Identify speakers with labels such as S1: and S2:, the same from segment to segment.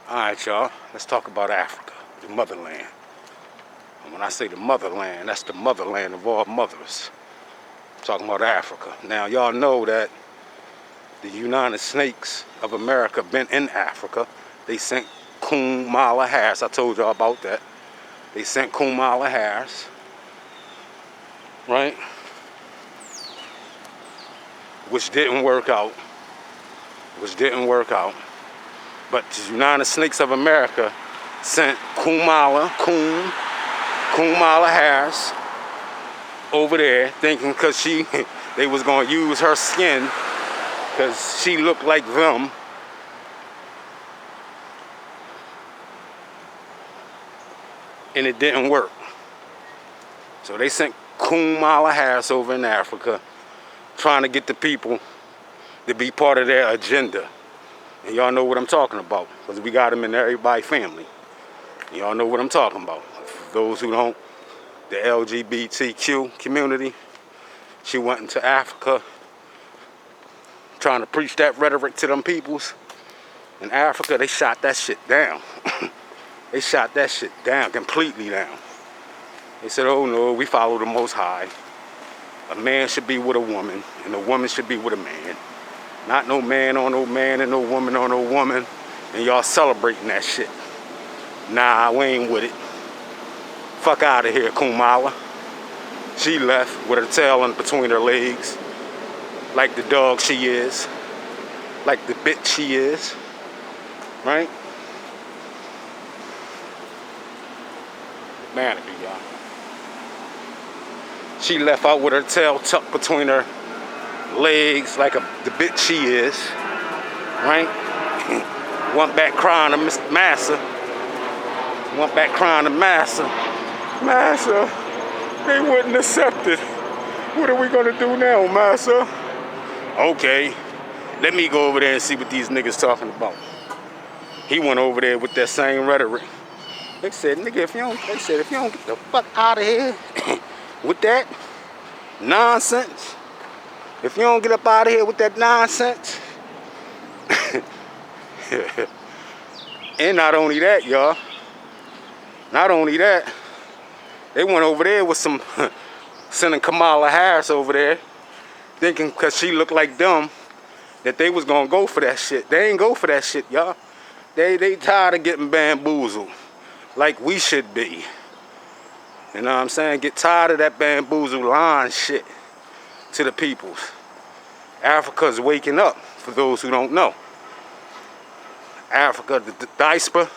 S1: Alright, y'all, let's talk about Africa, the motherland. And when I say the motherland, that's the motherland of all mothers. I'm talking about Africa. Now, y'all know that the United States of America been in Africa. They sent Kamala Harris. I told y'all about that. They sent Kamala Harris, right? Which didn't work out. But the United States of America sent Kamala Harris over there, thinking because they was gonna use her skin because she looked like them. And it didn't work. So they sent Kamala Harris over in Africa, trying to get the people to be part of their agenda. And y'all know what I'm talking about, because we got them in everybody's family. Y'all know what I'm talking about. For those who don't, the LGBTQ community, she went into Africa trying to preach that rhetoric to them peoples. In Africa, they shot that shit down. They shot that shit down, completely down. They said, oh no, we follow the Most High. A man should be with a woman, and a woman should be with a man. Not no man on no man and no woman on no woman. And y'all celebrating that shit. Nah, we ain't with it. Fuck out of here, Kamala. She left with her tail in between her legs. Like the dog she is. Like the bitch she is. Right? Humanity, y'all. She left out with her tail tucked between her legs like the bitch she is. Right? Went back crying to Mr. Massa. Went back crying to Massa. Massa, they wouldn't accept it. What are we gonna do now, Massa? Okay, let me go over there and see what these niggas talking about. He went over there with that same rhetoric. They said, nigga, if you don't get the fuck out of here with that nonsense, if you don't get up out of here with that nonsense, and not only that, y'all, not only that, they went over there with some, sending Kamala Harris over there, thinking because she looked like them, that they was gonna go for that shit. They ain't go for that shit, y'all. They tired of getting bamboozled, like we should be. You know what I'm saying? Get tired of that bamboozle line shit to the peoples. Africa's waking up, for those who don't know. Africa, the diaspora,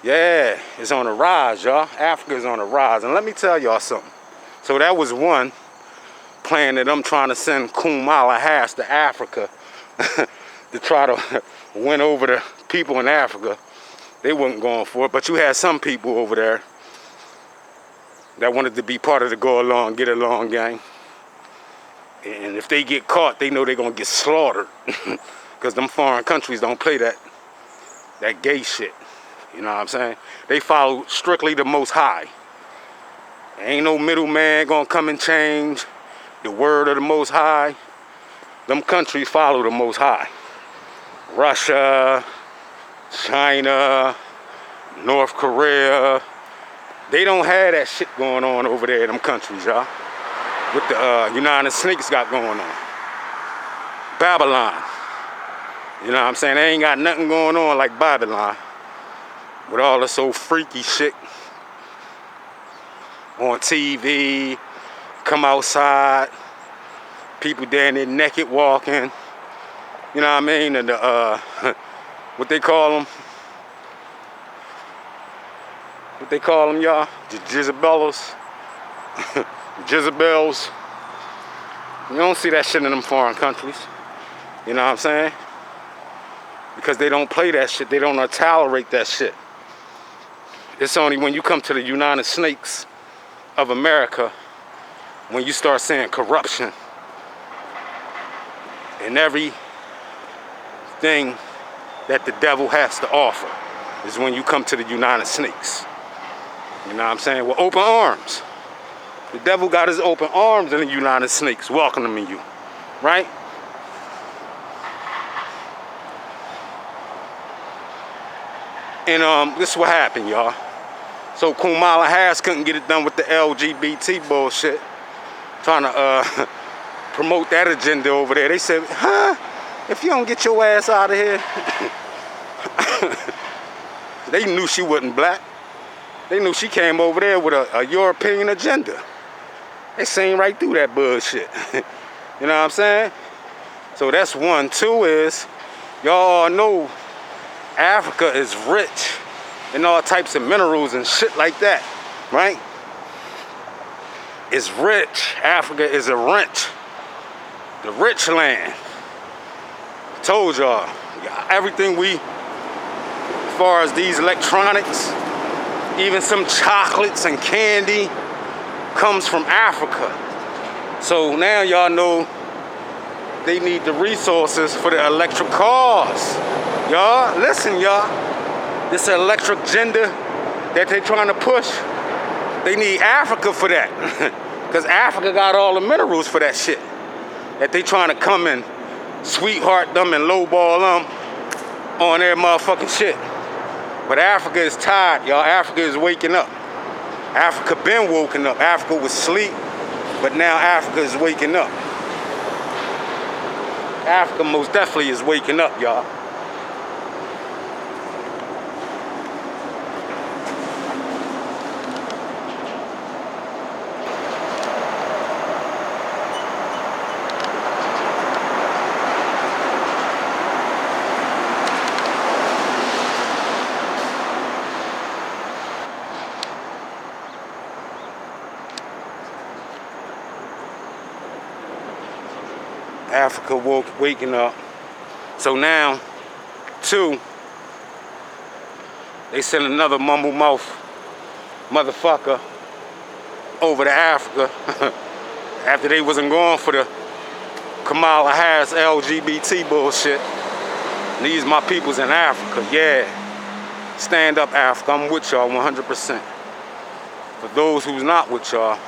S1: yeah, it's on the rise, y'all. Africa's on the rise. And let me tell y'all something. So that was one plan that I'm trying to send Kamala Harris to Africa to try to win over the people in Africa. They wasn't going for it, but you had some people over there that wanted to be part of the go along, get along gang. And if they get caught, they know they're gonna get slaughtered. Because them foreign countries don't play that gay shit. You know what I'm saying? They follow strictly the Most High. Ain't no middleman gonna come and change the word of the Most High. Them countries follow the Most High. Russia, China, North Korea. They don't have that shit going on over there in them countries, y'all. What the United States got going on. Babylon. You know what I'm saying? They ain't got nothing going on like Babylon. With all this old freaky shit on TV, come outside, people down there naked walking. You know what I mean? And what they call them? What they call them, y'all? Jezebels. Jezebels. You don't see that shit in them foreign countries. You know what I'm saying? Because they don't play that shit. They don't tolerate that shit. It's only when you come to the United States of America when you start seeing corruption and everything that the devil has to offer is when you come to the United States. You know what I'm saying? With open arms. The devil got his open arms in the United States welcoming you, right? And this is what happened, y'all. So Kamala Harris couldn't get it done with the LGBT bullshit, trying to promote that agenda over there. They said, huh? If you don't get your ass out of here. They knew she wasn't black. They knew she came over there with a European agenda. They seen right through that bullshit. You know what I'm saying? So that's one. Two is, y'all all know Africa is rich in all types of minerals and shit like that, right? It's rich. Africa is a rich, the rich land. Told y'all, everything as far as these electronics, even some chocolates and candy comes from Africa. So now y'all know they need the resources for the electric cars. Y'all, listen, y'all. This electric agenda that they trying to push, they need Africa for that. Because Africa got all the minerals for that shit. That they trying to come and sweetheart them and lowball them on their motherfucking shit. But Africa is tired, y'all. Africa is waking up. Africa been woken up. Africa was asleep, but now Africa is waking up. Africa most definitely is waking up, y'all. Africa waking up. So now, two, they sent another mumble mouth motherfucker over to Africa after they wasn't going for the Kamala Harris LGBT bullshit. These my peoples in Africa, yeah. Stand up, Africa. I'm with y'all 100%. For those who's not with y'all,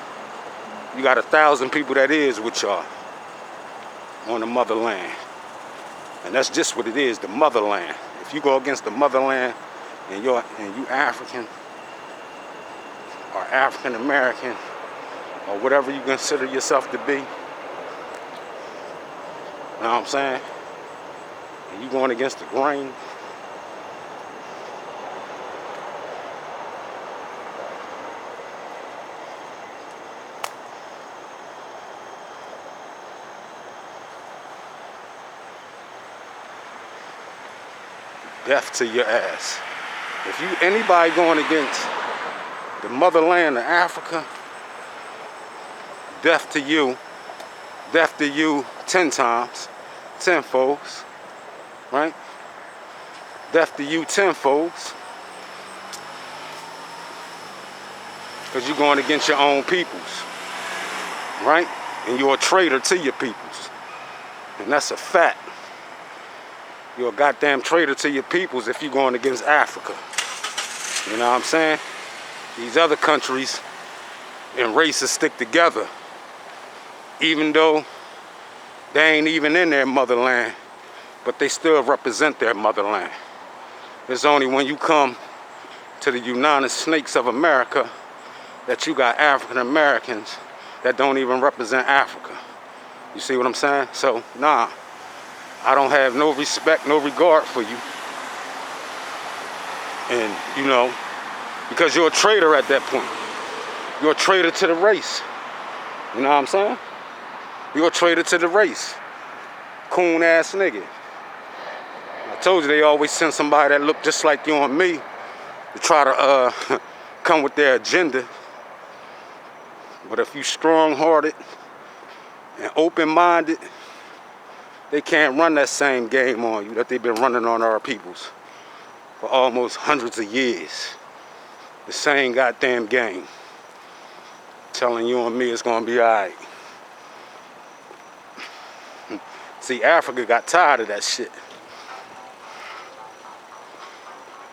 S1: you got 1,000 people that is with y'all on the motherland. And that's just what it is, the motherland. If you go against the motherland and you African or African American or whatever you consider yourself to be, you know what I'm saying? And you going against the grain, death to your ass. If you anybody going against the motherland of Africa, death to you 10 times, tenfolds, right? Death to you tenfolds, because you're going against your own peoples, right? And you're a traitor to your peoples, and that's a fact. You're a goddamn traitor to your peoples if you're going against Africa. You know what I'm saying? These other countries and races stick together. Even though they ain't even in their motherland, but they still represent their motherland. It's only when you come to the United Snakes of America that you got African Americans that don't even represent Africa. You see what I'm saying? So, nah. I don't have no respect, no regard for you. And, you know, because you're a traitor at that point. You're a traitor to the race. You know what I'm saying? You're a traitor to the race. Coon ass nigga. I told you they always send somebody that look just like you and me to try to come with their agenda. But if you strong-hearted and open-minded, they can't run that same game on you that they've been running on our peoples for almost hundreds of years. The same goddamn game. Telling you and me it's gonna be all right. See, Africa got tired of that shit.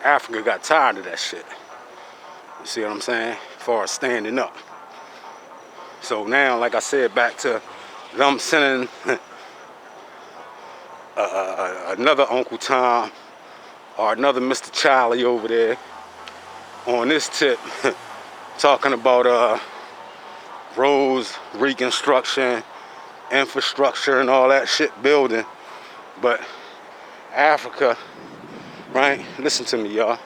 S1: Africa got tired of that shit. You see what I'm saying? As far as standing up. So now, like I said, back to them sending another Uncle Tom or another Mr. Charlie over there on this tip talking about roads, reconstruction, infrastructure and all that shit building. But Africa, right? Listen to me, y'all.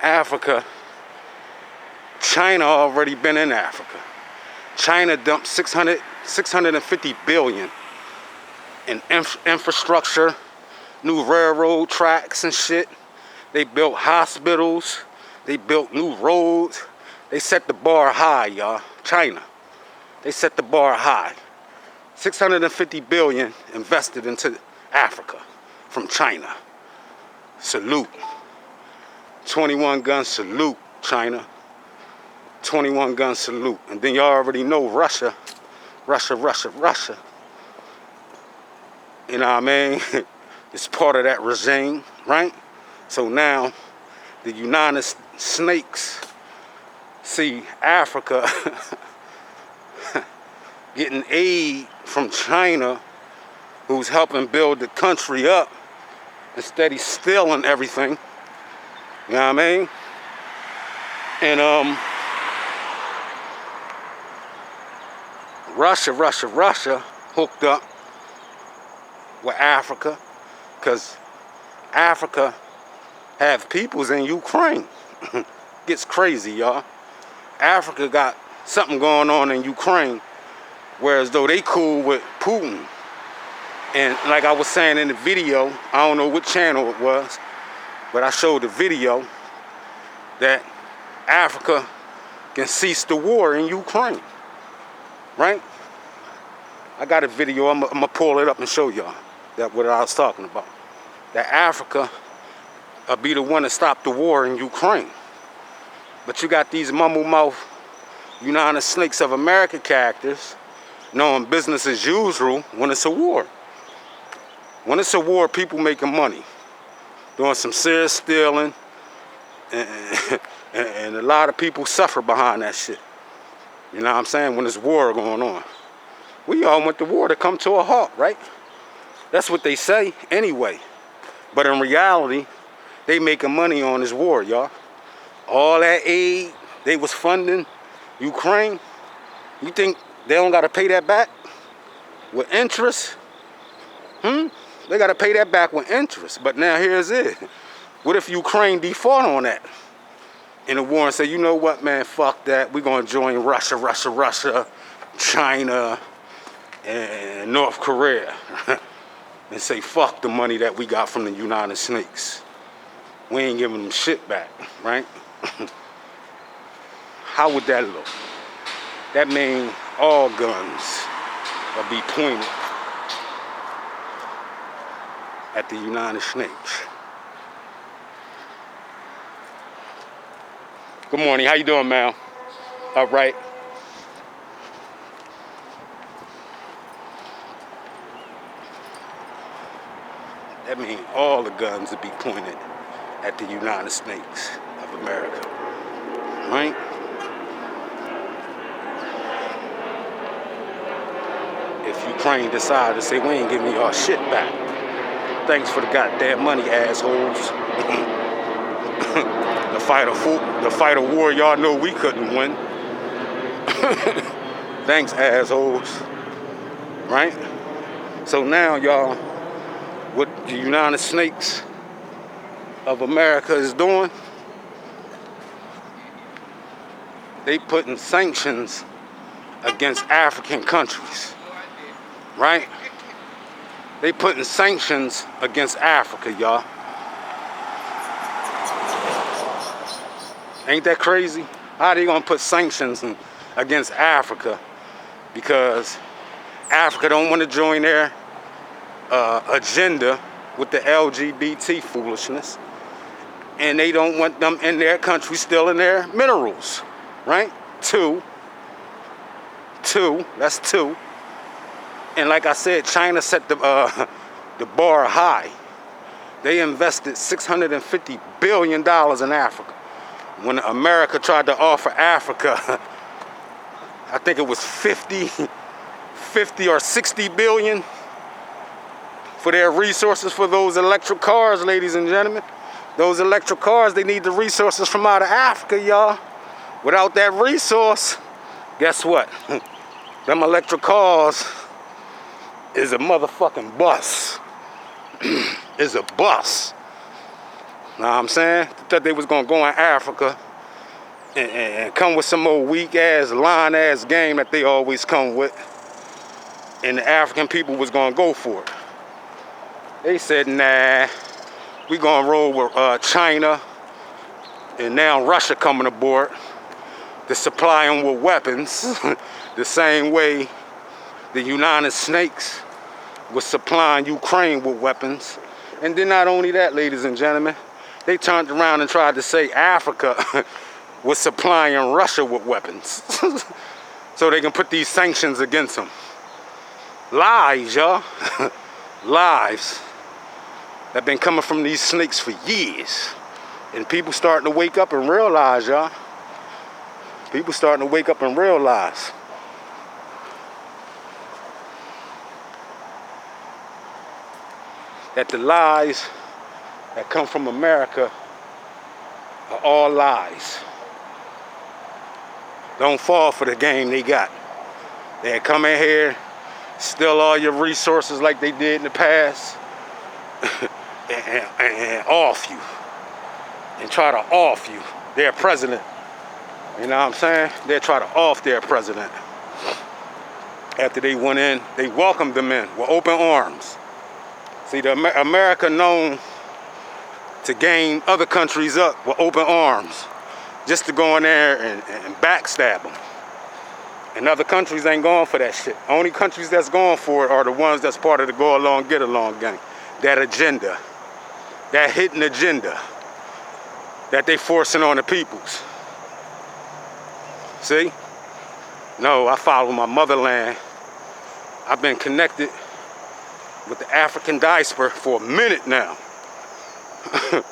S1: Africa, China already been in Africa. China dumped 650 billion in infrastructure, new railroad tracks and shit. They built hospitals. They built new roads. They set the bar high, y'all. China. They set the bar high. 650 billion invested into Africa from China. Salute. 21 gun salute, China. 21 gun salute. And then y'all already know Russia. You know what I mean? It's part of that regime, right? So now the United Snakes see Africa getting aid from China, who's helping build the country up, instead he's stealing everything. You know what I mean? And Russia hooked up with Africa, because Africa have peoples in Ukraine. Gets crazy, y'all. Africa got something going on in Ukraine, whereas though they cool with Putin. And like I was saying in the video, I don't know what channel it was, but I showed the video that Africa can cease the war in Ukraine, right? I got a video, I'm gonna pull it up and show y'all that what I was talking about. That Africa be the one to stop the war in Ukraine. But you got these mumble mouth United Snakes of America characters knowing business as usual when it's a war. When it's a war, people making money, doing some serious stealing, and a lot of people suffer behind that shit. You know what I'm saying? When there's war going on. We all want the war to come to a halt, right? That's what they say anyway. But in reality, they making money on this war, y'all. All that aid they was funding Ukraine, you think they don't got to pay that back with interest? They got to pay that back with interest. But now here's it. What if Ukraine default on that in a war and say, you know what, man, fuck that. We're going to join Russia, China, and North Korea and say, fuck the money that we got from the United Snakes. We ain't giving them shit back, right? How would that look? That means all guns will be pointed at the United Snakes. Good morning, how you doing, Mal? All right. That means all the guns will be pointed at the United States of America, right? If Ukraine decide to say, we ain't giving y'all shit back, thanks for the goddamn money, assholes. The fight a war y'all know we couldn't win. Thanks, assholes. Right? So now, y'all, what the United Snakes of America is doing, they putting sanctions against African countries. Right? They putting sanctions against Africa, y'all. Ain't that crazy? How are they gonna put sanctions against Africa? Because Africa don't want to join their agenda with the LGBT foolishness, and they don't want them in their country stealing their minerals, right? Two, that's two. And like I said, China set the bar high. They invested $650 billion in Africa. When America tried to offer Africa, I think it was 50 or 60 billion for their resources for those electric cars, ladies and gentlemen. Those electric cars, they need the resources from out of Africa, y'all. Without that resource, guess what? Them electric cars is a motherfucking bus. Is a bus. Know what I'm saying? Thought they was gonna go in Africa and come with some old weak ass, line ass game that they always come with. And the African people was gonna go for it. They said, nah, we gonna roll with China, and now Russia coming aboard to supply them with weapons the same way the United States was supplying Ukraine with weapons. And then not only that, ladies and gentlemen, they turned around and tried to say Africa was supplying Russia with weapons so they can put these sanctions against them. Lies, y'all. Lies that been coming from these snakes for years. And people starting to wake up and realize, y'all. People starting to wake up and realize. That the lies that come from America are all lies. Don't fall for the game they got. They come in here, steal all your resources like they did in the past, and off you. And try to off you, their president. You know what I'm saying? They try to off their president. After they went in, they welcomed them in with open arms. See, America known to game other countries up with open arms, just to go in there and backstab them. And other countries ain't going for that shit. Only countries that's going for it are the ones that's part of the go along, get along gang. That agenda, that hidden agenda that they forcing on the peoples. See? No, I follow my motherland. I've been connected with the African diaspora for a minute now. You know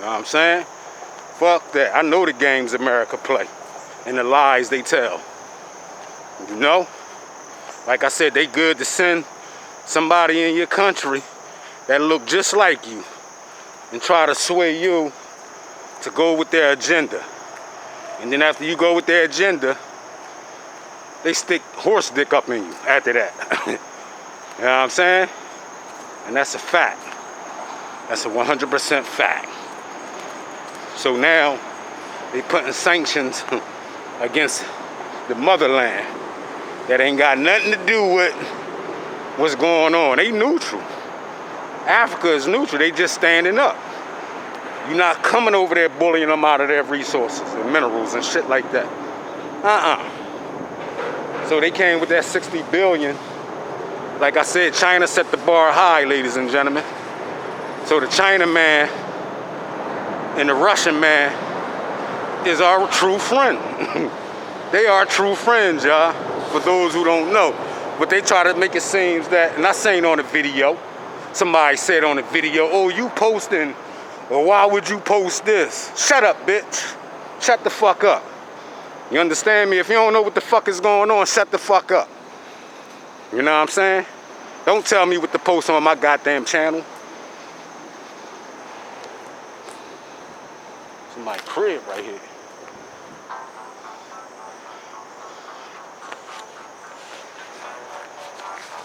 S1: what I'm saying? Fuck that. I know the games America play and the lies they tell. You know? Like I said, they good to send somebody in your country that look just like you and try to sway you to go with their agenda. And then after you go with their agenda, they stick horse dick up in you after that. You know what I'm saying? And that's a fact. That's a 100% fact. So now they putting sanctions against the motherland that ain't got nothing to do with what's going on. They neutral. Africa is neutral. They just standing up. You're not coming over there bullying them out of their resources and minerals and shit like that. So they came with that 60 billion. Like I said, China set the bar high, ladies and gentlemen. So the China man and the Russian man is our true friend. They are true friends, y'all, for those who don't know. But they try to make it seem that, and I seen on the video, somebody said on the video, oh, you posting, well, why would you post this? Shut up, bitch. Shut the fuck up. You understand me? If you don't know what the fuck is going on, shut the fuck up. You know what I'm saying? Don't tell me what to post on my goddamn channel. It's my crib right here.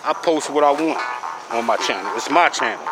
S1: I post what I want on my channel. It's my channel.